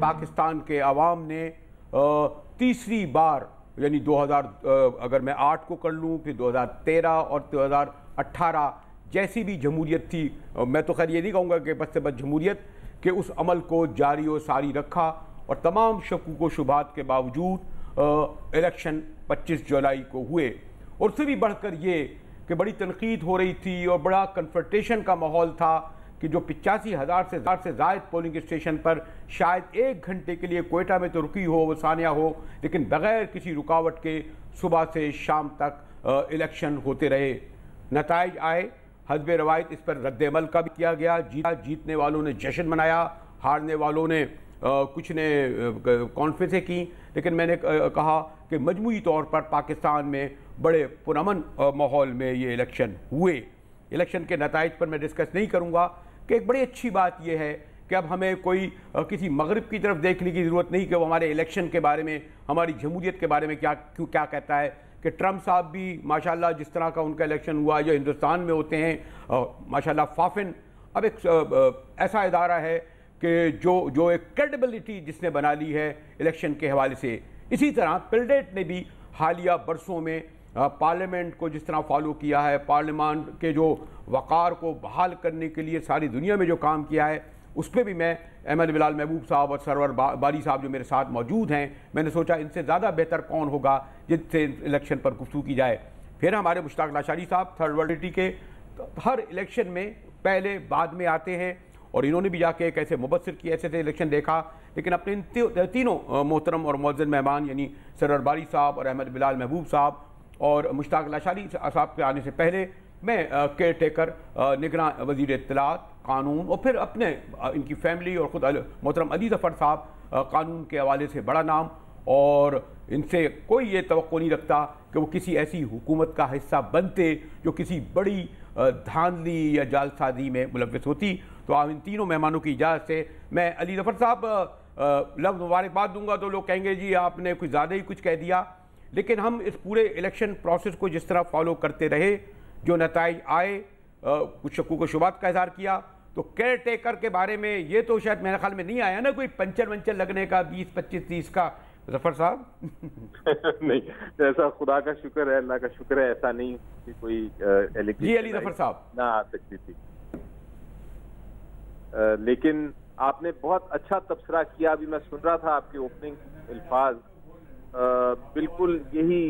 पाकिस्तान के अवाम ने तीसरी बार यानी 2000 अगर मैं 8 को कर लूँ, फिर 2013 और 2018 जैसी भी जमहूरियत थी, मैं तो खैर ये नहीं कहूँगा कि बस से बस जमहूरियत के उस अमल को जारी और सारी रखा और तमाम शकूक व शुबात के बावजूद इलेक्शन 25 जुलाई को हुए। और उससे भी बढ़कर ये कि बड़ी तनकीद हो रही थी और बड़ा कन्फ्रंटेशन का माहौल था कि जो 85,000 से ज़ायद पोलिंग स्टेशन पर शायद 1 घंटे के लिए कोयटा में तो रुकी हो, वो सानिया हो, लेकिन बग़ैर किसी रुकावट के सुबह से शाम तक इलेक्शन होते रहे। नताइज आए, हस्बे रवायत इस पर रद्द-ए-अमल का भी किया गया। जीतने वालों ने जश्न मनाया, हारने वालों ने कुछ ने कॉन्फ्रेंसें की, लेकिन मैंने कहा कि मजमूई तौर पर पाकिस्तान में बड़े पुरअमन माहौल में ये इलेक्शन हुए। इलेक्शन के नताइज पर मैं डिस्कस नहीं करूँगा कि एक बड़ी अच्छी बात यह है कि अब हमें कोई किसी मगरिब की तरफ देखने की ज़रूरत नहीं कि वो हमारे इलेक्शन के बारे में, हमारी जमहूरियत के बारे में क्या कहता है। कि ट्रंप साहब भी माशाल्लाह जिस तरह का उनका इलेक्शन हुआ जो हिंदुस्तान में होते हैं माशाल्लाह फाफिन, अब एक ऐसा इदारा है कि जो एक क्रेडिबिलिटी जिसने बना ली है इलेक्शन के हवाले से। इसी तरह पिलडेट ने भी हालिया बरसों में पार्लियामेंट को जिस तरह फॉलो किया है, पार्लियामान के जो वक़ार को बहाल करने के लिए सारी दुनिया में जो काम किया है, उस पर भी मैं अहमद बिलाल महबूब साहब और सरवर बारी साहब जो मेरे साथ मौजूद हैं, मैंने सोचा इनसे ज़्यादा बेहतर कौन होगा जिससे इलेक्शन पर गुफ्तगू की जाए। फिर हमारे मुश्ताक लाशारी साहब थर्ड वर्ल्ड के हर इलेक्शन में पहले बाद में आते हैं और इन्होंने भी जाके एक ऐसे मुबस्सिर की ऐसे इलेक्शन देखा, लेकिन अपने इन तीनों मोहतरम और मुअज़्ज़ज़ मेहमान यानी सरवर बारी साहब और अहमद बिलाल महबूब साहब और मुश्ताक लाशारी साहब के आने से पहले मैं केयर टेकर निगरान वज़ीर इत्तलात कानून और फिर अपने इनकी फैमिली और ख़ुद मोहतरम अली ज़फ़र साहब कानून के हवाले से बड़ा नाम, और इनसे कोई ये तवक्को नहीं रखता कि वो किसी ऐसी हुकूमत का हिस्सा बनते जो किसी बड़ी धांधली या जालसाजी में मुलव्वस होती। तो आप इन तीनों मेहमानों की इजाज़त से मैं अली ज़फ़र साहब लफ्ज़ मुबारकबाद दूंगा तो लोग कहेंगे जी आपने कुछ ज़्यादा ही कुछ कह दिया, लेकिन हम इस पूरे इलेक्शन प्रोसेस को जिस तरह फॉलो करते रहे, जो नताइज आए, कुछ शकूक व शुबात का इज़हार किया, तो केयर टेकर के बारे में ये तो शायद मेरे ख्याल में नहीं आया ना कोई पंचर वंचर लगने का 20, 25, 30 का ज़फ़र साहब। नहीं, ऐसा खुदा का शुक्र है, अल्लाह का शुक्र है, ऐसा नहीं कि कोई जी अली ज़फ़र साहब ना आ सकती थी। लेकिन आपने बहुत अच्छा तबसरा किया। अभी मैं सुन रहा था आपके ओपनिंग अल्फाज, बिल्कुल यही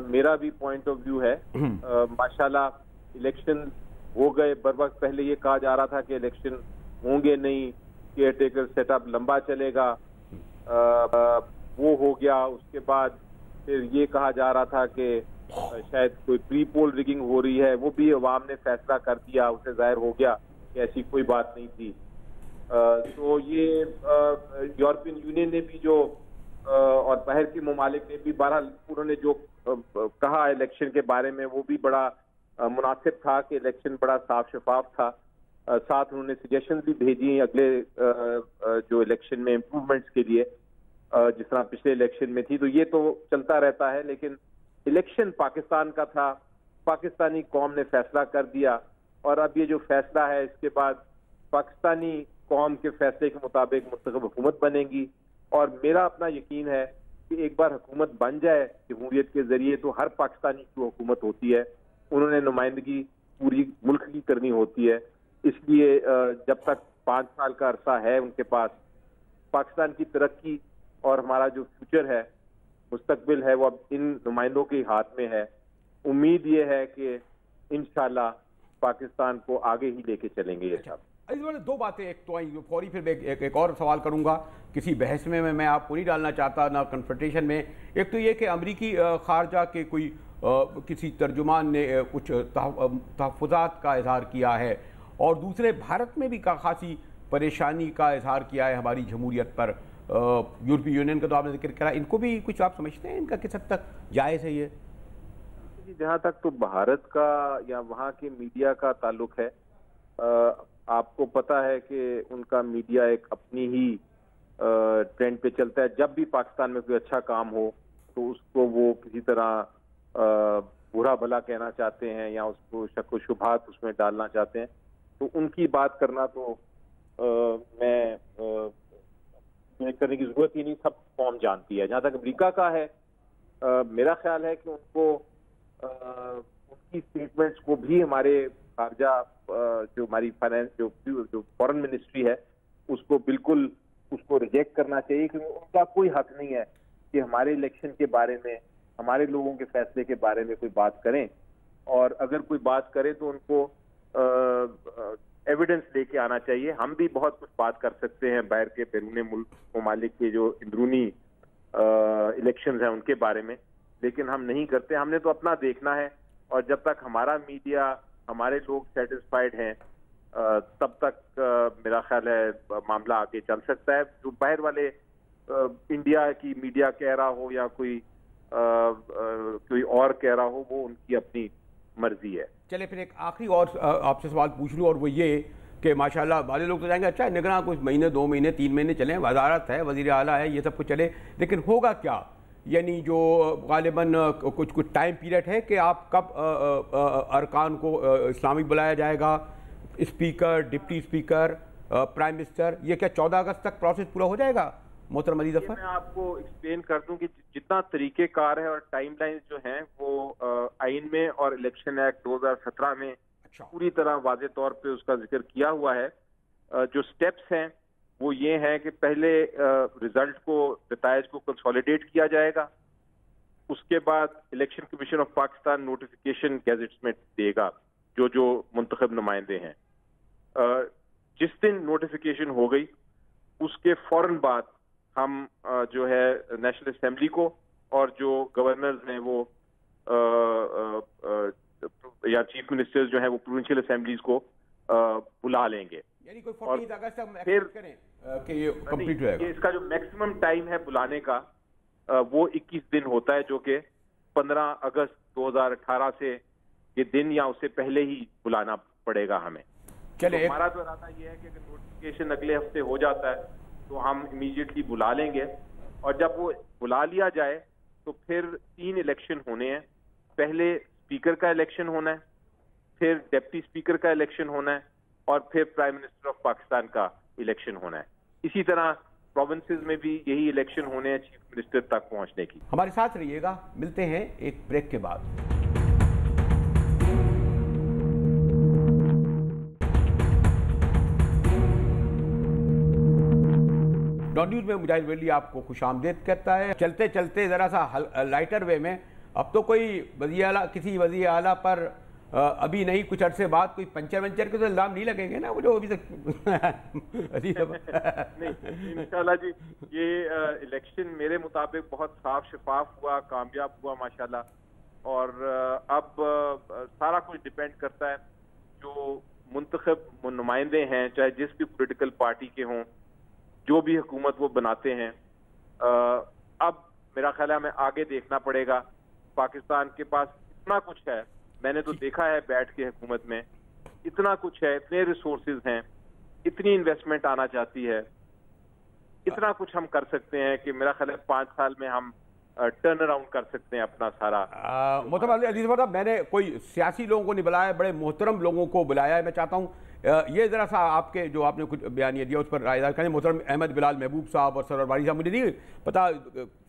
मेरा भी पॉइंट ऑफ व्यू है। माशाल्लाह इलेक्शन हो गए बर वक्त। पहले ये कहा जा रहा था कि इलेक्शन होंगे नहीं, केयर टेकर सेटअप लंबा चलेगा, वो हो गया। उसके बाद फिर ये कहा जा रहा था कि शायद कोई प्री पोल रिगिंग हो रही है, वो भी अवाम ने फैसला कर दिया, उसे जाहिर हो गया कि ऐसी कोई बात नहीं थी। तो ये यूरोपियन यूनियन ने भी जो और बाहर के ममालिक ने भी बहरहाल उन्होंने जो कहा इलेक्शन के बारे में वो भी बड़ा मुनासिब था कि इलेक्शन बड़ा साफ शफाफ था। साथ उन्होंने सजेशन भी भेजी अगले जो इलेक्शन में इम्प्रूवमेंट्स के लिए, जिस तरह पिछले इलेक्शन में थी। तो ये तो चलता रहता है, लेकिन इलेक्शन पाकिस्तान का था, पाकिस्तानी कौम ने फैसला कर दिया और अब ये जो फैसला है इसके बाद पाकिस्तानी कौम के फैसले के मुताबिक मुस्तक़बिल हुकूमत बनेगी। और मेरा अपना यकीन है कि एक बार हुकूमत बन जाए जमहूरियत के जरिए तो हर पाकिस्तानी की हुकूमत होती है, उन्होंने नुमाइंदगी पूरी मुल्क की करनी होती है। इसलिए जब तक 5 साल का अरसा है उनके पास, पाकिस्तान की तरक्की और हमारा जो फ्यूचर है, मुस्तकबिल है, वो अब इन नुमाइंदों के हाथ में है। उम्मीद ये है कि इंशाल्लाह पाकिस्तान को आगे ही लेके चलेंगे ये सब। इस बारे 2 बातें एक तो आई फौरी, फिर एक और सवाल करूंगा। किसी बहस में मैं आपको नहीं डालना चाहता ना कन्फ्रंटेशन में। एक तो ये कि अमरीकी खारजा के कोई किसी तर्जुमान ने कुछ तहफ़्फ़ुज़ात का इजहार किया है और दूसरे भारत में भी खासी परेशानी का इजहार किया है हमारी जमहूरियत पर। यूरोपीय यूनियन का तो आपने जिक्र करा, इनको भी कुछ आप समझते हैं इनका किस हद तक जायज़ है ये? जहाँ तक तो भारत का या वहाँ के मीडिया का ताल्लुक है, आपको पता है कि उनका मीडिया एक अपनी ही ट्रेंड पे चलता है। जब भी पाकिस्तान में कोई अच्छा काम हो तो उसको वो किसी तरह बुरा भला कहना चाहते हैं या उसको शक व शुबहात उसमें डालना चाहते हैं। तो उनकी बात करना तो मैं करने की जरूरत ही नहीं, सब कौम जानती है। जहां तक अमेरिका का है, मेरा ख्याल है कि उनको उनकी स्टेटमेंट्स को भी हमारे खारजा जो हमारी फाइनेंस जो फॉरेन मिनिस्ट्री है उसको बिल्कुल उसको रिजेक्ट करना चाहिए, क्योंकि उनका कोई हक नहीं है कि हमारे इलेक्शन के बारे में, हमारे लोगों के फैसले के बारे में कोई बात करें। और अगर कोई बात करे तो उनको एविडेंस लेके आना चाहिए। हम भी बहुत कुछ बात कर सकते हैं बाहर के बैरून मुल्क ममालिक के जो अंदरूनी इलेक्शंस हैं उनके बारे में, लेकिन हम नहीं करते। हमने तो अपना देखना है, और जब तक हमारा मीडिया, हमारे लोग सेटिस्फाइड हैं तब तक मेरा ख्याल है मामला आगे चल सकता है। जो बाहर वाले इंडिया की मीडिया कह रहा हो या कोई और कह रहा हो, वो उनकी अपनी मर्जी है। चले फिर एक आखिरी और आपसे सवाल पूछ लूँ, और वो ये कि माशाल्लाह वाले लोग तो जाएंगे अच्छा निगरान कुछ महीने, 2 महीने, 3 महीने चले, वजारत है, वज़ीर आला है, ये सब कुछ चले, लेकिन होगा क्या? यानी जो गालिबन कुछ टाइम पीरियड है कि आप कब अरकान को इस्लामिक बुलाया जाएगा, speaker, deputy speaker, prime minister, ये क्या 14 अगस्त तक प्रोसेस पूरा हो जाएगा? मोहतरम अली ज़फ़र, मैं आपको एक्सप्लेन कर दूं कि जितना तरीक़ेकार है और टाइमलाइन जो हैं वो आइन में और इलेक्शन एक्ट 2017 में पूरी तरह वाज़े तौर पे उसका जिक्र किया हुआ है। जो स्टेप्स हैं वो ये हैं कि पहले रिजल्ट को, नताइज को कंसोलिडेट किया जाएगा, उसके बाद election commission of Pakistan notification gadgets में देगा जो जो मुंतखब नुमाइंदे हैं। जिस दिन नोटिफिकेशन हो गई उसके फौरन बाद हम जो है नेशनल असेंबली को और जो गवर्नर्स हैं वो या चीफ मिनिस्टर्स जो हैं वो प्रोविंशियल असेंबलीज को बुला लेंगे। यानी कोई 14 अगस्त तक फिर करें कि ये कंप्लीट हो जाएगा। इसका जो मैक्सिमम टाइम है बुलाने का वो 21 दिन होता है, जो कि 15 अगस्त 2018 से ये दिन या उससे पहले ही बुलाना पड़ेगा हमें। चले तो हमारा तो इरादा ये है कि अगर नोटिफिकेशन अगले हफ्ते हो जाता है तो हम इमीडिएटली बुला लेंगे, और जब वो बुला लिया जाए तो फिर 3 इलेक्शन होने हैं। पहले स्पीकर का इलेक्शन होना है, फिर डिप्टी स्पीकर का इलेक्शन होना है, और फिर प्राइम मिनिस्टर ऑफ पाकिस्तान का इलेक्शन होना है। इसी तरह प्रोविंसेस में भी यही इलेक्शन होने हैं चीफ मिनिस्टर तक पहुंचने की। हमारे साथ रहिएगा, मिलते हैं एक ब्रेक के बाद। डॉन न्यूज़ में मुजाहिद वली आपको खुशामदीद करता है। चलते चलते ज़रा सा लाइटर वे में, अब तो कोई किसी वज़ीर आला पर अभी नहीं, कुछ अरसे बाद कोई पंचर के तो इल्ज़ाम नहीं लगेंगे ना, वो जो अभी तक नहीं इंशाल्लाह जी। ये इलेक्शन मेरे मुताबिक बहुत साफ शफाफ हुआ, कामयाब हुआ माशाल्लाह, और अब सारा कुछ डिपेंड करता है जो मुंतखब नुमाइंदे हैं, चाहे जिस भी पॉलिटिकल पार्टी के हों, जो भी हुकूमत वो बनाते हैं। अब मेरा ख्याल है हमें आगे देखना पड़ेगा। पाकिस्तान के पास इतना कुछ है, मैंने तो देखा है बैठ के हुकूमत में, इतना कुछ है, इतने रिसोर्सेज हैं, इतनी इन्वेस्टमेंट आना चाहती है, इतना कुछ हम कर सकते हैं कि मेरा ख्याल है 5 साल में हम टर्न अराउंड कर सकते हैं अपना सारा। मोहतरम अली ज़फ़र साहब, मैंने कोई सियासी लोगों को नहीं बुलाया, बड़े मोहतरम लोगों को बुलाया है। मैं चाहता हूँ ये ज़रा सा आपके जो आपने कुछ बयानिया दिया उस पर रायदार करें। मोहतरम अहमद बिलाल महबूब साहब और सरवर बारी साहब, मुझे नहीं पता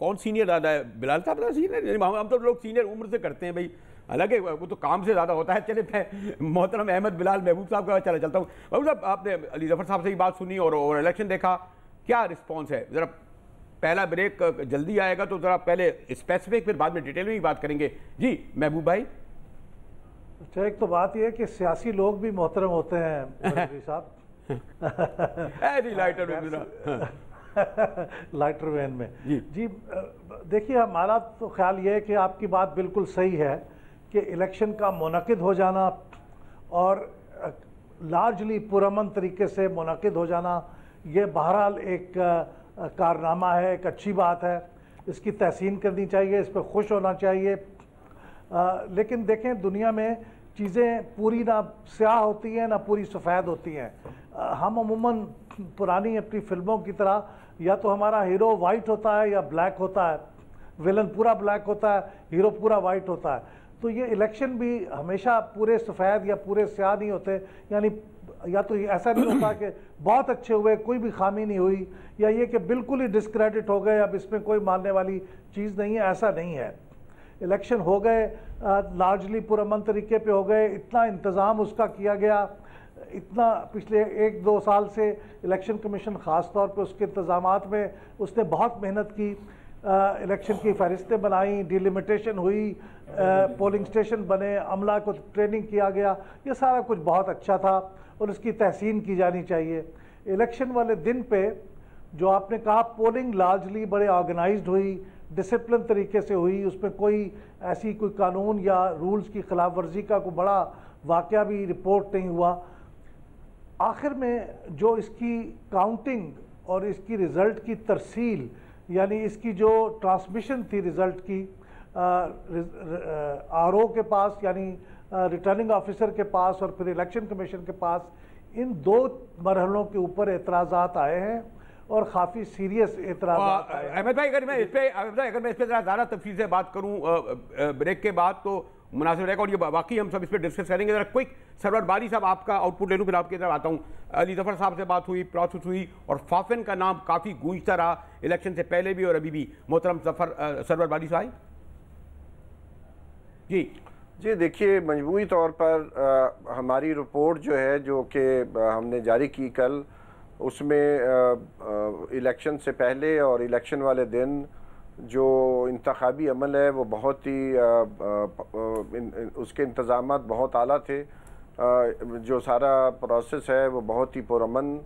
कौन सीनियर ज़्यादा है, बिलाल साहब ज़्यादा सीनियर, हम तो लोग सीनियर उम्र से करते हैं भाई, हालांकि वो तो काम से ज़्यादा होता है। चले मैं मोहतरम अहमद बिलाल महबूब साहब का चलता हूँ। महबूब साहब, आपने अली ज़फ़र साहब से ही बात सुनी और इलेक्शन देखा, क्या रिस्पॉन्स है? ज़रा पहला ब्रेक जल्दी आएगा तो ज़रा पहले स्पेसिफिक, फिर बाद में डिटेल में भी बात करेंगे। जी महबूब भाई। अच्छा, एक तो बात यह है कि सियासी लोग भी मोहतरम होते हैं साहब लाइटर वैन में जी। देखिए, हमारा तो ख्याल ये है कि आपकी बात बिल्कुल सही है कि इलेक्शन का मुनक़िद हो जाना और लार्जली पुरअमन तरीके से मुनक़िद हो जाना, ये बहरहाल एक कारनामा है, एक अच्छी बात है, इसकी तहसीन करनी चाहिए, इस पर खुश होना चाहिए। लेकिन देखें, दुनिया में चीज़ें पूरी ना स्याह होती हैं ना पूरी सफ़ेद होती हैं। हम अमूमन पुरानी अपनी फिल्मों की तरह या तो हमारा हीरो वाइट होता है या ब्लैक होता है, विलन पूरा ब्लैक होता है, हीरो पूरा वाइट होता है। तो ये इलेक्शन भी हमेशा पूरे सफ़ेद या पूरे स्याह नहीं होते, यानी या तो ऐसा नहीं होता कि बहुत अच्छे हुए, कोई भी खामी नहीं हुई, या ये कि बिल्कुल ही डिस्क्रेडिट हो गए, अब इसमें कोई मानने वाली चीज़ नहीं है, ऐसा नहीं है। इलेक्शन हो गए, लार्जली पुरअमन तरीके पे हो गए, इतना इंतज़ाम उसका किया गया, इतना पिछले 1-2 साल से इलेक्शन कमीशन ख़ास तौर पे उसके इंतज़ामात में उसने बहुत मेहनत की, इलेक्शन की फहरिस्तें बनाई, डिलिमिटेशन हुई, पोलिंग स्टेशन बने, अमला को ट्रेनिंग किया गया, ये सारा कुछ बहुत अच्छा था और इसकी तहसीन की जानी चाहिए। इलेक्शन वाले दिन पे जो आपने कहा, पोलिंग लार्जली बड़े ऑर्गेनाइज्ड हुई, डिसिप्लिन तरीके से हुई, उसमें कोई ऐसी कोई कानून या रूल्स की खिलाफ वर्जी का कोई बड़ा वाक़या भी रिपोर्ट नहीं हुआ। आखिर में जो इसकी काउंटिंग और इसकी रिज़ल्ट की तरसील, यानी इसकी जो ट्रांसमिशन थी रिज़ल्ट की आरओ के पास, यानी रिटर्निंग ऑफिसर के पास और फिर इलेक्शन कमीशन के पास, इन 2 मरहलों के ऊपर एतराज़ात आए हैं और काफ़ी सीरियस एतराज़ात आए हैं। अहमद भाई, अगर मैं इस पर ज़्यादा तफसील से बात करूँ ब्रेक के बाद तो मुनासिब रहेगा, और ये बाकी हम सब इस पर डिस्कस करेंगे। जरा क्विक सरवर बारी साहब आपका आउटपुट ले लूँ, फिर आपकी तरफ आता हूँ। अली ज़फ़र साहब से बात हुई, प्रोसेस हुई, और फाफिन का नाम काफ़ी गूंजता रहा इलेक्शन से पहले भी और अभी भी। मोहतरम सरवर बारी साहब जी देखिए, मजमूई तौर पर हमारी रिपोर्ट जो है, जो कि हमने जारी की कल, उसमें इलेक्शन से पहले और इलेक्शन वाले दिन जो इंतखाबी अमल है वो बहुत ही उसके इंतज़ामात बहुत आला थे। जो सारा प्रोसेस है वो बहुत ही पुरअमन,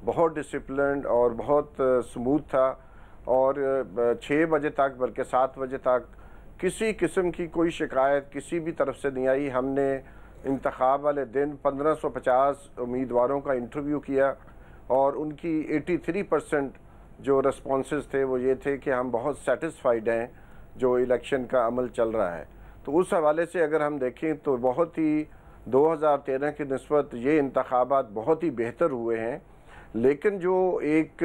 बहुत डिसिप्लिन्ड और बहुत स्मूथ था, और 6 बजे तक बल्कि 7 बजे तक किसी किस्म की कोई शिकायत किसी भी तरफ से नहीं आई। हमने इंतखाब वाले दिन 1550 उम्मीदवारों का इंटरव्यू किया और उनकी 83% जो रेस्पॉन्सेस थे वो ये थे कि हम बहुत सेटिस्फाइड हैं जो इलेक्शन का अमल चल रहा है। तो उस हवाले से अगर हम देखें तो बहुत ही 2013 की निस्बत ये इंतखाबात बहुत ही बेहतर हुए हैं। लेकिन जो एक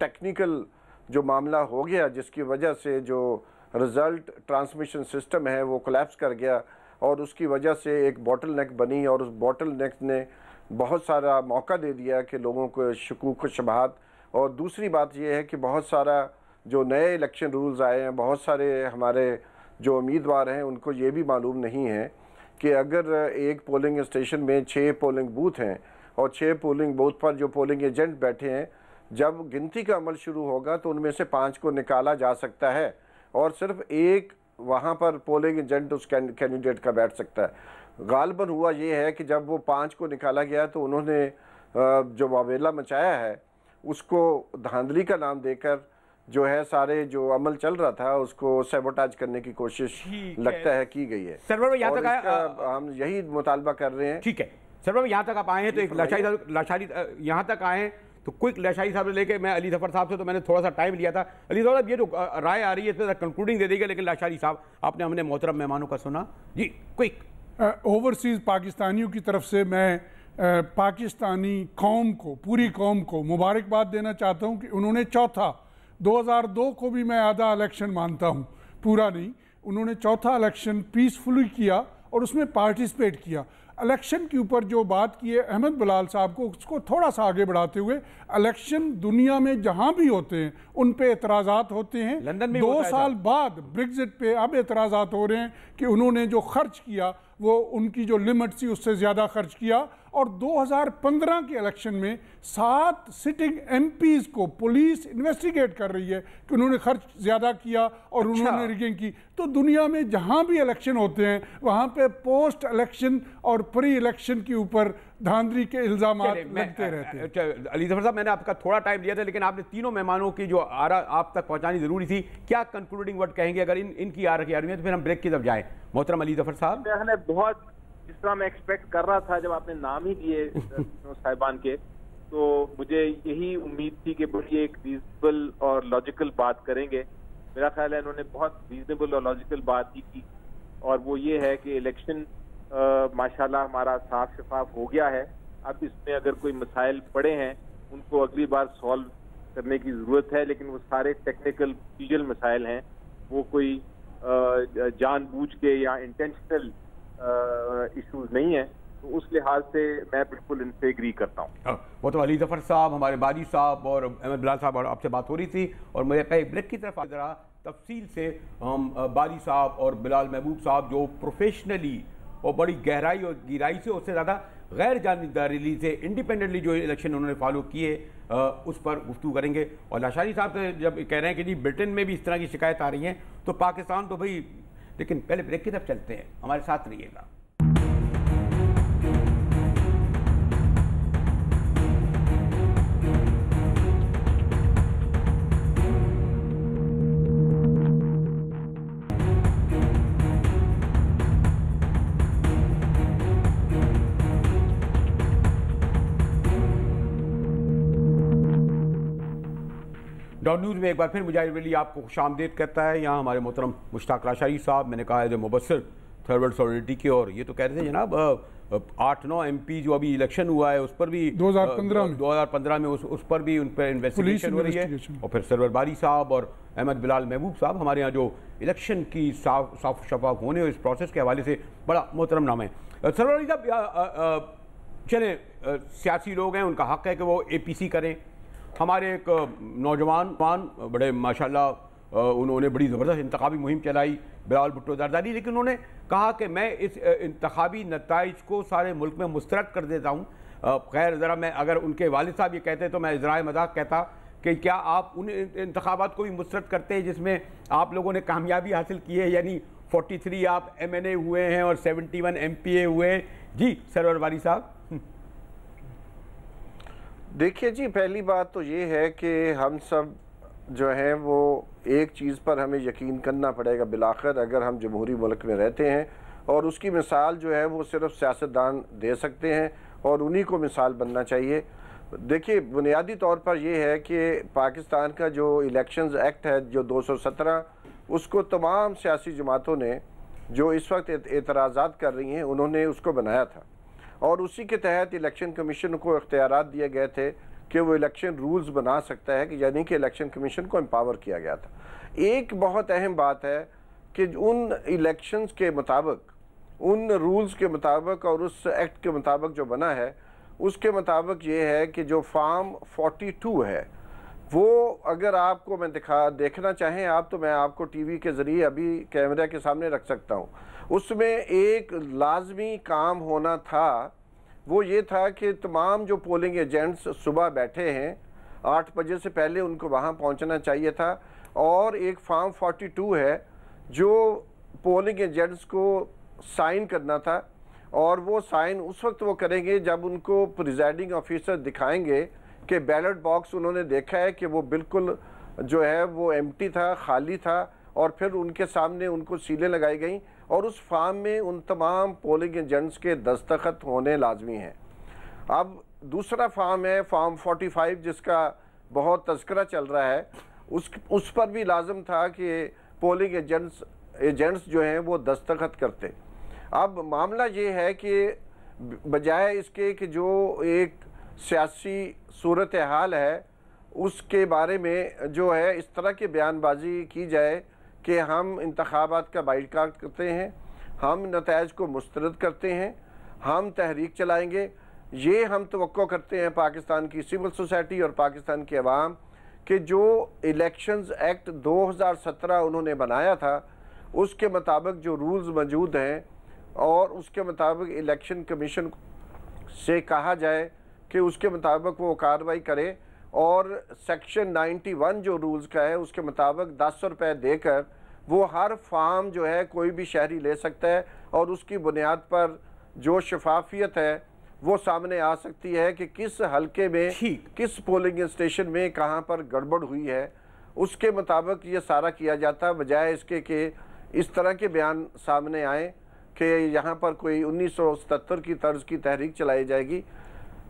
टेक्निकल जो मामला हो गया, जिसकी वजह से जो रिज़ल्ट ट्रांसमिशन सिस्टम है वो कोलैप्स कर गया, और उसकी वजह से एक बॉटल नेक बनी, और उस बॉटल नेक ने बहुत सारा मौका दे दिया कि लोगों को शकूक शुबहात। और दूसरी बात यह है कि बहुत सारा जो नए इलेक्शन रूल्स आए हैं, बहुत सारे हमारे जो उम्मीदवार हैं उनको ये भी मालूम नहीं है कि अगर एक पोलिंग स्टेशन में 6 पोलिंग बूथ हैं और 6 पोलिंग बूथ पर जो पोलिंग एजेंट बैठे हैं, जब गिनती का अमल शुरू होगा तो उनमें से 5 को निकाला जा सकता है, और सिर्फ एक वहाँ पर पोलिंग एजेंट उस कैंडिडेट का बैठ सकता है। गालिबन हुआ ये है कि जब वो 5 को निकाला गया तो उन्होंने जो वावेला मचाया है उसको धांधली का नाम देकर जो है सारे जो अमल चल रहा था उसको सेबोटाज करने की कोशिश लगता है की गई है। सरवर यहाँ तक हम यही मुतालबा कर रहे हैं। ठीक है सरवर, यहाँ तक आप आए हैं तो एक लाशारी यहाँ तक आए हैं तो क्विक लाशारी साहब से लेके मैं अली ज़फ़र साहब से तो मैंने थोड़ा सा टाइम लिया था। अली साहब ये जो राय आ रही है इसमें कंक्लूडिंग दे देगा, लेकिन लाशारी साहब आपने हमने मोहतरम मेहमानों का सुना जी। क्विक ओवरसीज़ पाकिस्तानियों की तरफ से मैं पाकिस्तानी कौम को, पूरी कौम को मुबारकबाद देना चाहता हूँ कि उन्होंने चौथा 2002 को भी मैं आधा इलेक्शन मानता हूँ, पूरा नहीं, उन्होंने चौथा इलेक्शन पीसफुली किया और उसमें पार्टिसिपेट किया। इलेक्शन के ऊपर जो बात की है अहमद बिलाल साहब को, उसको थोड़ा सा आगे बढ़ाते हुए, इलेक्शन दुनिया में जहाँ भी होते हैं उन पे एतराज़ात होते हैं। लंदन में 2 साल बाद ब्रेग्जिट पे अब एतराज़ात हो रहे हैं कि उन्होंने जो खर्च किया वो उनकी जो लिमिट थी उससे ज़्यादा खर्च किया। और 2015 के इलेक्शन में 7 सिटिंग एमपीज़ को पुलिस इन्वेस्टिगेट कर रही है कि उन्होंने खर्च ज़्यादा किया और उन्होंने रिगिंग की। तो दुनिया में जहाँ भी इलेक्शन होते हैं वहाँ पे पोस्ट इलेक्शन और प्री इलेक्शन के ऊपर धांधली के इल्ज़ाम लगते रहते हैं। अली ज़फ़र साहब, मैंने आपका थोड़ा टाइम लिया था, लेकिन आपने तीनों मेहमानों की जो आरा आप तक पहुँचानी ज़रूरी थी। क्या कंक्लूडिंग वर्ड कहेंगे अगर इनकी आ रही है तो फिर हम ब्रेक की तरफ जाएँ। मोहतरम अली ज़फ़र साहब, मैंने बहुत जिस तरह मैं एक्सपेक्ट कर रहा था जब आपने नाम ही दिए साहिबान के, तो मुझे यही उम्मीद थी कि बड़ी एक रीजनेबल और लॉजिकल बात करेंगे। मेरा ख्याल है इन्होंने बहुत रीजनेबल और लॉजिकल बात ही की, और वो ये है कि इलेक्शन माशाल्लाह हमारा साफ शफाफ हो गया है। अब इसमें अगर कोई मसाइल पड़े हैं उनको अगली बार सॉल्व करने की ज़रूरत है, लेकिन वो सारे टेक्निकल प्रोसीजरल मसाइल हैं, वो कोई जानबूझ के या इंटेंशनल इश्यूज नहीं है, तो उस लिहाज से मैं बिल्कुल इनसे एग्री करता हूँ। वो तो अली जफर साहब, हमारे बारी साहब और अहमद बिलाल साहब और आपसे बात हो रही थी, और मुझे कहीं ब्रेक की तरफ ज़रा तफसील से हम बारी साहब और बिलाल महबूब साहब जो प्रोफेशनली और बड़ी गहराई और गिराई से, उससे ज़्यादा गैर जानिबदारी से इंडिपेंडेंटली जो इलेक्शन उन्होंने फॉलो किए उस पर गुफ्तगू करेंगे। और लाशारी साहब से जब कह रहे हैं कि जी ब्रिटेन में भी इस तरह की शिकायत आ रही हैं, तो पाकिस्तान तो भाई, लेकिन पहले ब्रेक की तरफ चलते हैं, हमारे साथ रहिएगा। डॉन न्यूज़ में एक बार फिर मुजाहिर वली आपको खुशामदीद करता है। यहाँ हमारे मोहतरम मुश्ताक लाशारी साहब, मैंने कहा है मुबस्सिर थर्ड वर्ल्ड सॉलिडरिटी के, और ये तो कह रहे थे जनाब 8-9 MP जो अभी इलेक्शन हुआ है उस पर भी 2015 में उस पर भी उन पर इन्वेस्टिगेशन हो रही है। और फिर सरवर बारी साहब और अहमद बिलाल महबूब साहब हमारे यहाँ जो इलेक्शन की साफ शफाफ होने और इस प्रोसेस के हवाले से बड़ा मोहतरम नाम है। सरवर बारी साहब, चले सियासी लोग हैं, उनका हक़ है कि वो APC करें। हमारे एक नौजवान बड़े माशाल्लाह उन्होंने बड़ी ज़बरदस्त इंतखाबी मुहिम चलाई, बिलावल भुट्टो जरदारी, लेकिन उन्होंने कहा कि मैं इस इंतखाबी नताइज को सारे मुल्क में मुस्तरद कर देता हूँ। खैर ज़रा मैं, अगर उनके वालिद साहब ये कहते तो मैं ज़राए मजाक कहता कि क्या आप उन इंतखाबात को भी मुस्तरद करते हैं जिसमें आप लोगों ने कामयाबी हासिल की है, यानी 43 आप MNA हुए हैं और 71 MPA हुए हैं। जी सरवर बारी साहब। देखिए जी, पहली बात तो ये है कि हम सब जो हैं वो एक चीज़ पर हमें यकीन करना पड़ेगा बिलाखिर, अगर हम जमहूरी मुल्क में रहते हैं, और उसकी मिसाल जो है वो सिर्फ सियासतदान दे सकते हैं और उन्हीं को मिसाल बनना चाहिए। देखिए, बुनियादी तौर पर यह है कि पाकिस्तान का जो इलेक्शंस एक्ट है जो 217, उसको तमाम सियासी जमातों ने जो इस वक्त एतराज़ात कर रही हैं उन्होंने उसको बनाया था, और उसी के तहत इलेक्शन कमीशन को इख्तियारात दिए गए थे कि वो इलेक्शन रूल्स बना सकता है, कि यानी कि इलेक्शन कमीशन को एम्पावर किया गया था। एक बहुत अहम बात है कि उन इलेक्शंस के मुताबिक, उन रूल्स के मुताबिक और उस एक्ट के मुताबिक जो बना है उसके मुताबिक ये है कि जो फॉर्म 42 है वो, अगर आपको मैं देखना चाहें आप, तो मैं आपको टीवी के ज़रिए अभी कैमरा के सामने रख सकता हूँ। उसमें एक लाजमी काम होना था, वो ये था कि तमाम जो पोलिंग एजेंट्स सुबह बैठे हैं 8 बजे से पहले उनको वहाँ पहुँचना चाहिए था, और एक फॉर्म 42 है जो पोलिंग एजेंट्स को साइन करना था, और वो साइन उस वक्त वो करेंगे जब उनको प्रिजाइडिंग ऑफिसर दिखाएंगे कि बैलेट बॉक्स उन्होंने देखा है कि वो बिल्कुल जो है वो एम्प्टी था, खाली था, और फिर उनके सामने उनको सीलें लगाई गई, और उस फॉर्म में उन तमाम पोलिंग एजेंट्स के दस्तखत होने लाजमी हैं। अब दूसरा फॉर्म है फॉर्म 45 जिसका बहुत तज़किरा चल रहा है, उस पर भी लाजम था कि पोलिंग एजेंट्स जो हैं वो दस्तखत करते। अब मामला ये है कि बजाय इसके कि जो एक सियासी सूरत हाल है उसके बारे में जो है इस तरह की बयानबाजी की जाए कि हम इंतखाबात का बाइकाट करते हैं, हम नताइज को मुस्तरद करते हैं, हम तहरीक चलाएंगे, ये हम तवक्को करते हैं पाकिस्तान की सिविल सोसाइटी और पाकिस्तान के अवाम कि जो इलेक्शंस एक्ट 2017 उन्होंने बनाया था उसके मुताबिक जो रूल्स मौजूद हैं और उसके मुताबिक इलेक्शन कमीशन से कहा जाए कि उसके मुताबिक वो कार्रवाई करे, और सेक्शन 91 जो रूल्स का है उसके मुताबिक 10 रुपये देकर वो हर फार्म जो है कोई भी शहरी ले सकता है, और उसकी बुनियाद पर जो शफाफियत है वो सामने आ सकती है कि किस हलके में किस पोलिंग स्टेशन में कहाँ पर गड़बड़ हुई है, उसके मुताबिक ये सारा किया जाता है, बजाय इसके कि इस तरह के बयान सामने आए कि यहाँ पर कोई 1977 की तर्ज की तहरीक चलाई जाएगी।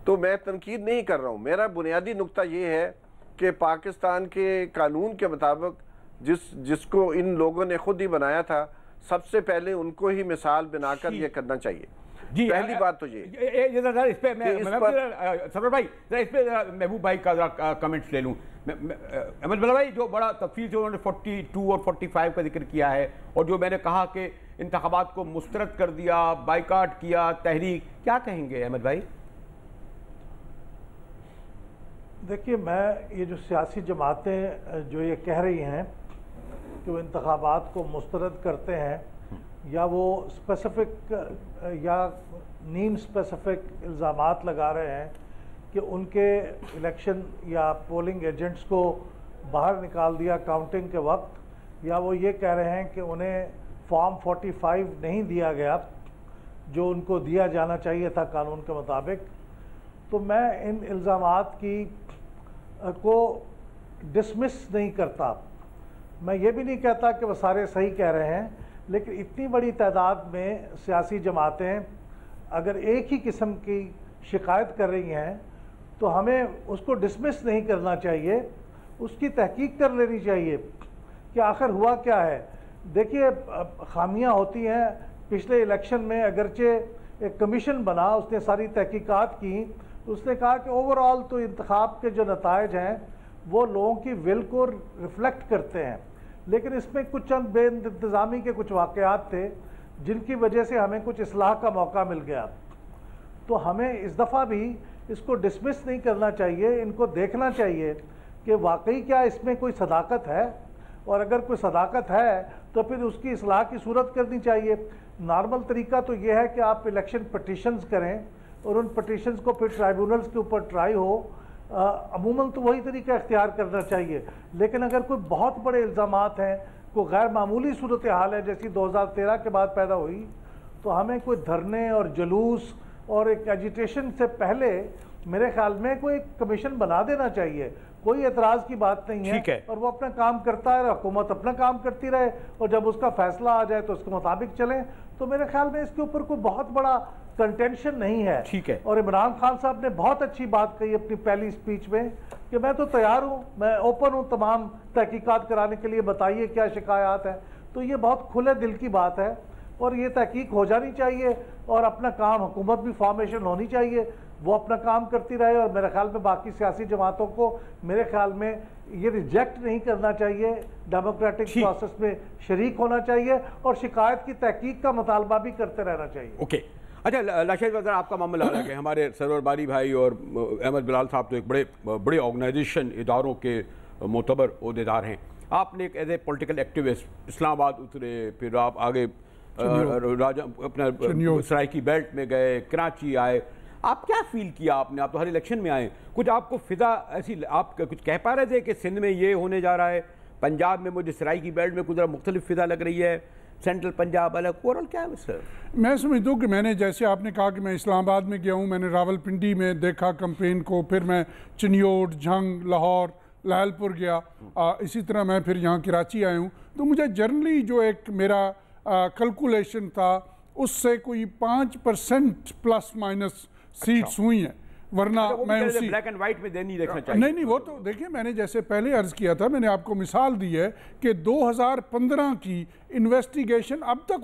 तो मैं तनकीद नहीं कर रहा हूँ, मेरा बुनियादी नुक्ता ये है कि पाकिस्तान के कानून के मुताबिक जिसको इन लोगों ने खुद ही बनाया था, सबसे पहले उनको ही मिसाल बनाकर ये करना चाहिए। जी, पहली बात तो ये इस पे सरवर भाई इस पे महबूब भाई का कमेंट्स ले लूं। अहमद बिलाल भाई, जो बड़ा तफसील से उन्होंने 42 और 45 का जिक्र किया है, और जो मैंने कहा कि इंतखाबात को मुस्तरद कर दिया, बाइकाट किया, तहरीक, क्या कहेंगे अहमद भाई? देखिए, मैं ये जो सियासी जमातें जो ये कह रही हैं कि वो इंतखाबात को मुस्तरद करते हैं या वो स्पेसिफिक या नीम स्पेसिफिक इल्ज़ामात लगा रहे हैं कि उनके इलेक्शन या पोलिंग एजेंट्स को बाहर निकाल दिया काउंटिंग के वक्त, या वो ये कह रहे हैं कि उन्हें फॉर्म 45 नहीं दिया गया जो उनको दिया जाना चाहिए था कानून के मुताबिक, तो मैं इन इल्ज़ामात को डिसमिस नहीं करता। मैं ये भी नहीं कहता कि वो सारे सही कह रहे हैं, लेकिन इतनी बड़ी तादाद में सियासी जमातें अगर एक ही किस्म की शिकायत कर रही हैं तो हमें उसको डिसमिस नहीं करना चाहिए, उसकी तहकीक कर लेनी चाहिए कि आखिर हुआ क्या है। देखिए, खामियां होती हैं। पिछले इलेक्शन में अगरचे एक कमीशन बना, उसने सारी तहकीकात की, तो उसने कहा कि ओवरऑल तो इंतखाब के जो नताइज हैं वो लोगों की विल को रिफ्लेक्ट करते हैं, लेकिन इसमें कुछ चंद बेइंतज़ामी के कुछ वाक़यात थे जिनकी वजह से हमें कुछ इस्लाह का मौका मिल गया। तो हमें इस दफ़ा भी इसको डिसमिस नहीं करना चाहिए, इनको देखना चाहिए कि वाकई क्या इसमें कोई सदाकत है, और अगर कोई सदाकत है तो फिर उसकी इस्लाह की सूरत करनी चाहिए। नॉर्मल तरीका तो ये है कि आप इलेक्शन पटिशन्स करें और उन पटिशन्स को फिर ट्राइब्यूनल्स के ऊपर ट्राई हो। अमूमन तो वही तरीका इख्तियार करना चाहिए, लेकिन अगर कोई बहुत बड़े इल्ज़ामात हैं, कोई गैर मामूली सूरत हाल है जैसी 2013 के बाद पैदा हुई, तो हमें कोई धरने और जलूस और एक एजिटेशन से पहले मेरे ख्याल में कोई कमीशन बना देना चाहिए। कोई एतराज़ की बात नहीं है, और वो अपना काम करता है, हुकूमत अपना काम करती रहे, और जब उसका फैसला आ जाए तो उसके मुताबिक चलें। तो मेरे ख्याल में इसके ऊपर कोई बहुत बड़ा कंटेंशन नहीं है। ठीक है। और इमरान खान साहब ने बहुत अच्छी बात कही अपनी पहली स्पीच में कि मैं तो तैयार हूँ, मैं ओपन हूँ तमाम तहकीकात कराने के लिए, बताइए क्या शिकायत है। तो ये बहुत खुले दिल की बात है और ये तहकीक हो जानी चाहिए, और अपना काम, हुकूमत भी फॉर्मेशन होनी चाहिए, वो अपना काम करती रहे। और मेरे ख्याल में बाकी सियासी जमातों को मेरे ख्याल में ये रिजेक्ट नहीं करना चाहिए, डेमोक्रेटिक प्रोसेस में शरीक होना चाहिए और शिकायत की तहकीक का मुतालबा भी करते रहना चाहिए। ओके, अच्छा लाशेद वज़ीर, आपका मामला अलग है। हमारे सरवर बारी भाई और अहमद बिलाल साहब तो एक बड़े ऑर्गेनाइजेशन इदारों के मोतबर ओहदेदार हैं। आपने एक as a political activist Islamabad उतरे, फिर आप आगे अपना सराइकी बेल्ट में गए, कराची आए, आप क्या फील किया आपने? आप तो हर इलेक्शन में आए, कुछ आपको फिजा ऐसी, आप कुछ कह पा रहे थे कि सिंध में ये होने जा रहा है, पंजाब में मुझे सराइकी बेल्ट में कुछ मुख्तलिफ फिजा लग रही है, सेंट्रल पंजाब अलग, ओवरऑल क्या है सर? मैं समझता हूँ कि मैंने, जैसे आपने कहा कि मैं इस्लामाबाद में गया हूँ, मैंने रावलपिंडी में देखा कैंपेन को, फिर मैं चिन्योट, झंग, लाहौर, लाहलपुर गया, इसी तरह मैं फिर यहाँ कराची आया हूँ। तो मुझे जनरली जो एक मेरा कैलकुलेशन था उससे कोई 5% प्लस माइनस सीट्स हुई हैं, वरना मैं उसी ब्लैक एंड व्हाइट में नहीं देखना चाहिए। नहीं, वो तो देखिए, मैंने जैसे पहले अर्ज किया था, मैंने आपको मिसाल दी है कि 2015 की इन्वेस्टिगेशन अब तक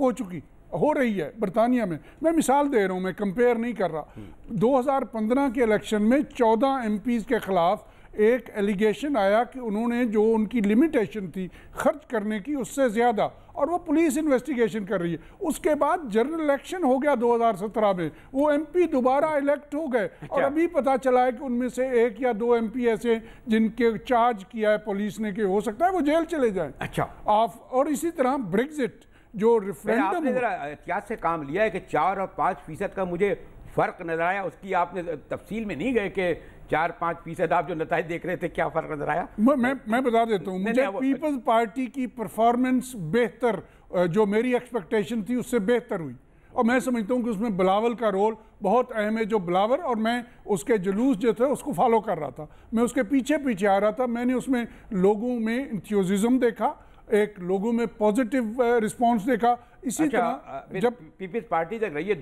हो रही है बरतानिया में। मैं मिसाल दे रहा हूँ, मैं कंपेयर नहीं कर रहा। 2015 के इलेक्शन में 14 MPs के खिलाफ एक एलिगेशन आया कि उन्होंने जो उनकी लिमिटेशन थी खर्च करने की उससे ज़्यादा, और वो पुलिस इन्वेस्टिगेशन कर रही है। उसके बाद जनरल इलेक्शन हो गया 2017 में, वो MP दोबारा इलेक्ट हो गए, और अभी पता चला है कि उनमें से 1 या 2 MP ऐसे जिनके चार्ज किया है पुलिस ने कि हो सकता है वो जेल चले जाएं। अच्छा, और इसी तरह ब्रेक्जिट जो रेफरेंडम, आपने जरा एहतियात से काम लिया है कि 4 और 5% का मुझे फ़र्क नजर आया, उसकी आपने तफसील में नहीं गए कि 4-5% आप जो नताइज देख रहे थे, क्या फ़र्क नजर आया? मैं बता देता हूँ। मुझे पीपल्स पार्टी की परफॉर्मेंस बेहतर, जो मेरी एक्सपेक्टेशन थी उससे बेहतर हुई, और मैं समझता हूँ कि उसमें बिलावल का रोल बहुत अहम है। जो बिलावल, और मैं उसके जुलूस जो थे उसको फॉलो कर रहा था, मैं उसके पीछे पीछे आ रहा था। मैंने उसमें लोगों में इंथ्यूजिज्म देखा, एक लोगों में पॉजिटिव रिस्पांस देखा। इसी तरह जब पीपल्स पार्टी तक रही है,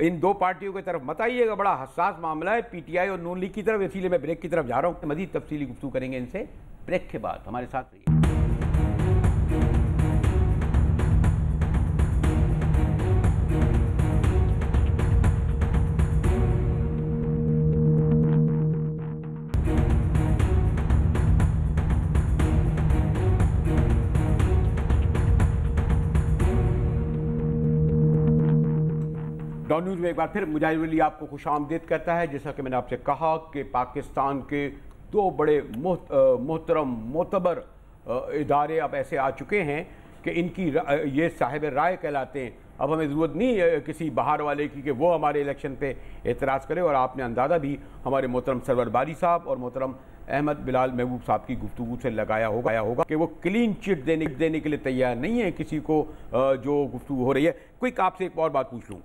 इन दो पार्टियों की तरफ मत आइएगा, बड़ा हसास मामला है PTI और नून लीग की तरफ, इसीलिए मैं ब्रेक की तरफ जा रहा हूँ। मज़ीद तफसीली गुफ्तगू करेंगे इनसे ब्रेक के बाद, हमारे साथ रहिए। डॉन न्यूज़ में एक बार फिर मुजाहिद वली आपको खुशामदीद कहता है। जैसा कि मैंने आपसे कहा कि पाकिस्तान के दो बड़े मोहतरम मोतबर इदारे अब ऐसे आ चुके हैं कि इनकी ये साहिब राय कहलाते हैं। अब हमें ज़रूरत नहीं है किसी बाहर वाले की कि वो हमारे इलेक्शन पे एतराज़ करे। और आपने अंदाज़ा भी हमारे मोहतरम सरवर बारी साहब और मोहतरम अहमद बिलाल महबूब साहब की गुफ्तगू से लगाया होगा कि वो क्लीन चिट देने के लिए तैयार नहीं है किसी को जो गुफ्तगू हो रही है। क्विक आपसे एक और बात पूछ लूँ,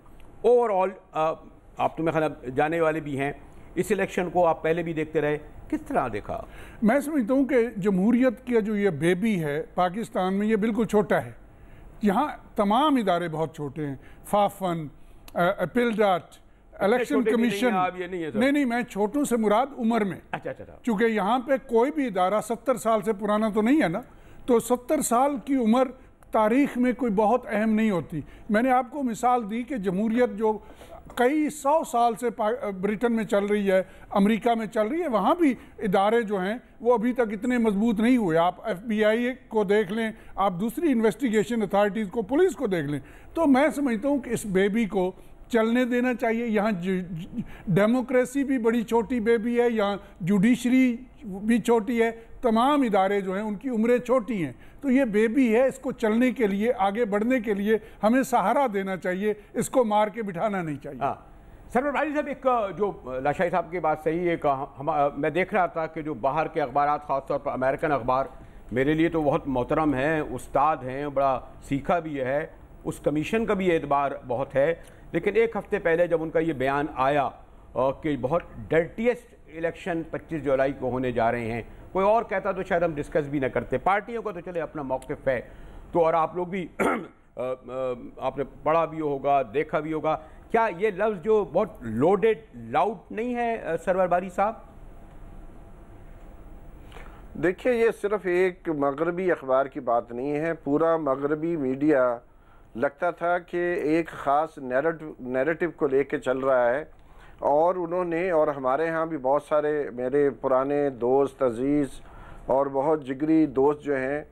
ओवरऑल आप तो मेरे ख्याल जाने वाले भी हैं, इस इलेक्शन को आप पहले भी देखते रहे, किस तरह देखा? मैं समझता हूँ कि जमहूरियत का जो ये बेबी है पाकिस्तान में, ये बिल्कुल छोटा है। यहाँ तमाम इदारे बहुत छोटे हैं, फाफन, अपीलडाट, इलेक्शन कमीशन। नहीं, मैं छोटों से मुराद उम्र में। अच्छा। चूँकि यहाँ पे कोई भी इदारा 70 साल से पुराना तो नहीं है ना, तो 70 साल की उम्र तारीख में कोई बहुत अहम नहीं होती। मैंने आपको मिसाल दी कि जमहूरियत जो कई 100 साल से ब्रिटेन में चल रही है, अमेरिका में चल रही है, वहाँ भी इदारे जो हैं वो अभी तक इतने मजबूत नहीं हुए। आप FBI को देख लें, आप दूसरी इन्वेस्टिगेशन अथॉरिटीज़ को, पुलिस को देख लें। तो मैं समझता हूँ कि इस बेबी को चलने देना चाहिए। यहाँ डेमोक्रेसी भी बड़ी छोटी बेबी है, यहाँ जुडिशरी भी छोटी है, तमाम इदारे जो हैं उनकी उम्रें छोटी हैं। तो ये बेबी है, इसको चलने के लिए, आगे बढ़ने के लिए हमें सहारा देना चाहिए, इसको मार के बिठाना नहीं चाहिए। सरवर भाई साहब, एक जो लाशाही साहब की बात सही है, मैं देख रहा था कि जो बाहर के अखबार, ख़ासतौर पर अमेरिकन अखबार, मेरे लिए तो बहुत मोहतरम हैं, उस्ताद हैं, बड़ा सीखा भी है, उस कमीशन का भी एतबार बहुत है। लेकिन एक हफ्ते पहले जब उनका ये बयान आया कि बहुत डर्टीएस्ट इलेक्शन 25 जुलाई को होने जा रहे हैं, कोई और कहता तो शायद हम डिस्कस भी ना करते। पार्टियों को तो चले अपना मौक़िफ़ है, तो और आप लोग भी आपने पढ़ा भी होगा, देखा भी होगा। क्या ये लफ्ज़ जो बहुत लोडेड लाउड नहीं है सरवर बारी साहब? देखिए, ये सिर्फ एक मगरबी अखबार की बात नहीं है। पूरा मगरबी मीडिया लगता था कि एक ख़ास नैरेटिव को लेके चल रहा है, और उन्होंने, और हमारे यहाँ भी बहुत सारे मेरे पुराने दोस्त, अजीज़ और बहुत जिगरी दोस्त जो हैं,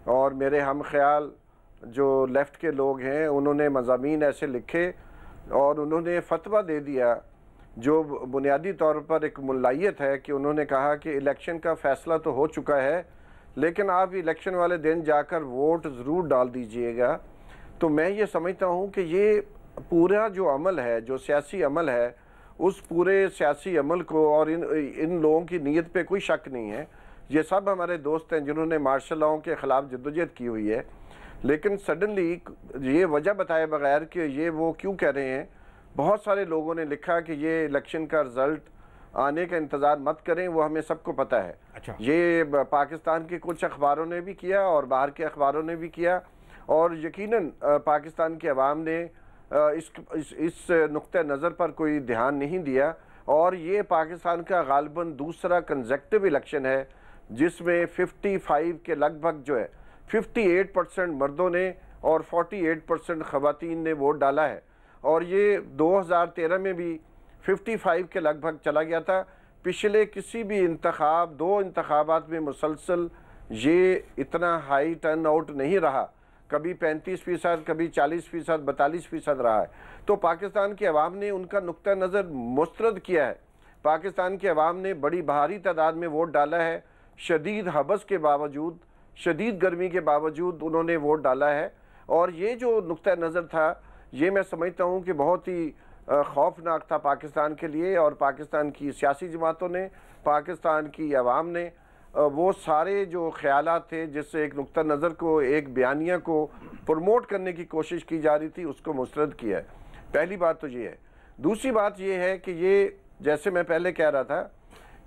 और मेरे हम ख्याल जो लेफ़्ट के लोग हैं, उन्होंने मज़ामीन ऐसे लिखे और उन्होंने फतवा दे दिया जो बुनियादी तौर पर एक मुलायत है कि उन्होंने कहा कि इलेक्शन का फ़ैसला तो हो चुका है, लेकिन आप इलेक्शन वाले दिन जाकर वोट ज़रूर डाल दीजिएगा। तो मैं ये समझता हूँ कि ये पूरा जो अमल है, जो सियासी अमल है, उस पूरे सियासी अमल को, और इन लोगों की नीयत पे कोई शक नहीं है। ये सब हमारे दोस्त हैं जिन्होंने मार्शल लॉ के ख़िलाफ़ जद्दोजहद की हुई है, लेकिन सडनली ये वजह बताए बगैर कि ये वो क्यों कह रहे हैं, बहुत सारे लोगों ने लिखा कि ये इलेक्शन का रिज़ल्ट आने का इंतज़ार मत करें, वो हमें सबको पता है। अच्छा। ये पाकिस्तान के कुछ अखबारों ने भी किया और बाहर के अखबारों ने भी किया, और यकीनन पाकिस्तान की आवाम ने इस नुक्ते नज़र पर कोई ध्यान नहीं दिया। और ये पाकिस्तान का गालिबन दूसरा कंसेक्टिव इलेक्शन है जिसमें 55 के लगभग जो है 58% मर्दों ने और 48% ख़वातीन ने वोट डाला है। और ये 2013 में भी 55 के लगभग चला गया था। पिछले किसी भी इंतखाब, 2 इंतखाबात में मुसलसल ये इतना हाई टर्न आउट नहीं रहा, कभी 35%, कभी 40%, 42% रहा है। तो पाकिस्तान की आवाम ने उनका नुक्ता नज़र मुस्तरद किया है। पाकिस्तान की आवाम ने बड़ी भारी तादाद में वोट डाला है, शदीद हबस के बावजूद, शदीद गर्मी के बावजूद उन्होंने वोट डाला है। और ये जो नुक्ता नज़र था, ये मैं समझता हूँ कि बहुत ही खौफनाक था पाकिस्तान के लिए। और पाकिस्तान की सियासी जमातों ने, पाकिस्तान की आवाम ने वो सारे जो ख्यालात थे जिससे एक नुक्ता नज़र को, एक बयानिया को प्रमोट करने की कोशिश की जा रही थी, उसको मुस्तरद किया है। पहली बात तो ये है। दूसरी बात ये है कि ये, जैसे मैं पहले कह रहा था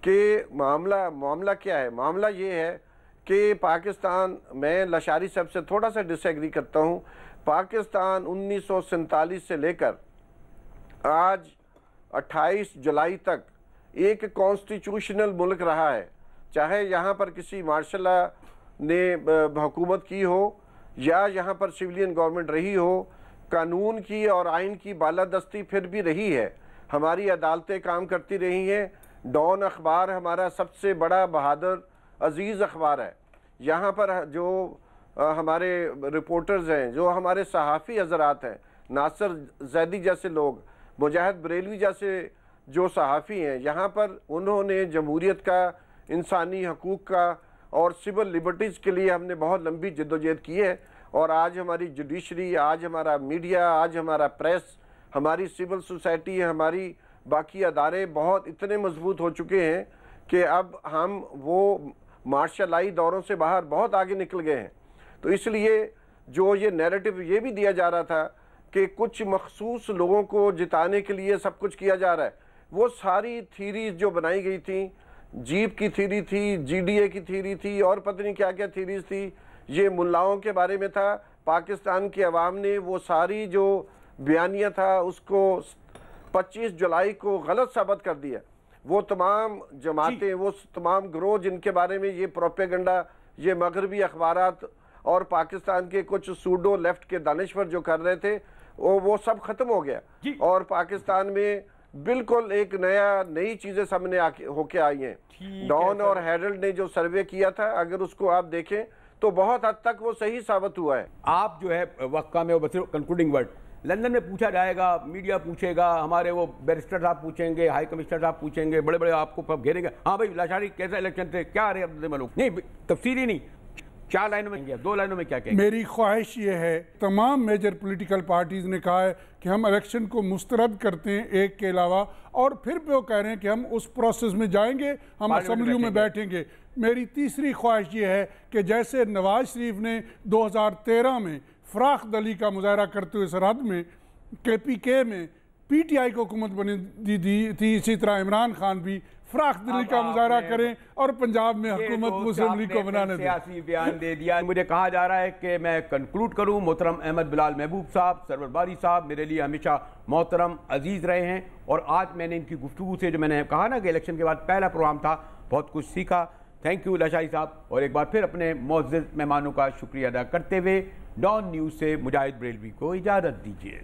कि मामला क्या है, मामला ये है कि पाकिस्तान, मैं लशारी साहब से थोड़ा सा डिसएग्री करता हूँ। पाकिस्तान 1947 से लेकर आज 28 जुलाई तक एक कॉन्स्टिट्यूशनल मुल्क रहा है। चाहे यहाँ पर किसी मार्शल लॉ ने हुकूमत की हो या यहाँ पर सिविलियन गवर्नमेंट रही हो, कानून की और आइन की बालादस्ती फिर भी रही है। हमारी अदालतें काम करती रही हैं। डॉन अखबार हमारा सबसे बड़ा बहादुर अजीज़ अखबार है। यहाँ पर जो हमारे रिपोर्टर्स हैं, जो हमारे सहाफ़ी हज़रात हैं, नासिर जैदी जैसे लोग, मुजाहिद बरेलवी जैसे जो सहाफ़ी हैं, यहाँ पर उन्होंने जमहूरियत का, इंसानी हकूक़ का और सिविल लिबर्टीज़ के लिए हमने बहुत लंबी जद्दोजहद की है। और आज हमारी जुडिशरी, आज हमारा मीडिया, आज हमारा प्रेस, हमारी सिविल सोसाइटी, हमारी बाकी अदारे बहुत इतने मजबूत हो चुके हैं कि अब हम वो मार्शलाई दौरों से बाहर बहुत आगे निकल गए हैं। तो इसलिए जो ये नैरेटिव ये भी दिया जा रहा था कि कुछ मखसूस लोगों को जिताने के लिए सब कुछ किया जा रहा है, वो सारी थीरीज जो बनाई गई थी, जीप की थीरी थी, GDA की थीरी थी और पता नहीं क्या क्या थीरीज थी, ये मुल्लाओं के बारे में था। पाकिस्तान की अवाम ने वो सारी जो बयानिया था उसको 25 जुलाई को गलत साबित कर दिया। वो तमाम जमातें, वो तमाम ग्रोह जिनके बारे में ये प्रोपेगेंडा ये मगरबी अखबारात और पाकिस्तान के कुछ सूडो लेफ्ट के दानिश्वर जो कर रहे थे, वो सब खत्म हो गया और पाकिस्तान में बिल्कुल एक नई चीजें सामने होके आई हैं। डॉन और हेरल्ड ने जो सर्वे किया था, अगर उसको आप देखें तो बहुत हद तक वो सही साबित हुआ है। आप जो है वक्का में कंक्लूडिंग वर्ड, लंदन में पूछा जाएगा, मीडिया पूछेगा, हमारे वो बैरिस्टर साहब पूछेंगे, हाई कमिश्नर साहब पूछेंगे, बड़े बड़े आपको घेरेंगे, हाँ भाई लाशारी कैसा इलेक्शन थे, क्या रहे अब लोग, नहीं तफसीली नहीं, 4 लाइनों में क्या, 2 लाइनों में क्या कहेंगे? मेरी ख्वाहिश ये है, तमाम मेजर पॉलिटिकल पार्टीज ने कहा है कि हम इलेक्शन को मुस्तरद करते हैं एक के अलावा, और फिर वो कह रहे हैं कि हम उस प्रोसेस में जाएंगे, हम असम्बलियों में बैठेंगे। मेरी तीसरी ख्वाहिश ये है कि जैसे नवाज शरीफ ने 2013 में फराख दली का मुजाहरा करते हुए सरहद में KPK में PTI को हुकूमत बनी दी थी, इसी तरह इमरान खान भी फराख दिली का मुजाहरा करें और पंजाब में हुकूमत मुस्लिम लीग को बनाने दें। सियासी बयान दे दिया। मुझे कहा जा रहा है कि मैं कंक्लूड करूं। मोहतरम अहमद बिलाल महबूब साहब, सरवर बारी साहब मेरे लिए हमेशा मोहतरम अजीज़ रहे हैं, और आज मैंने इनकी गुफ्तगू से, जो मैंने कहा ना कि इलेक्शन के बाद पहला प्रोग्राम था, बहुत कुछ सीखा। थैंक यू लाशारी साहब, और एक बार फिर अपने मुअज़्ज़ज़ मेहमानों का शुक्रिया अदा करते हुए डॉन न्यूज़ से मुजाहिद बरेलवी को इजाज़त दीजिए।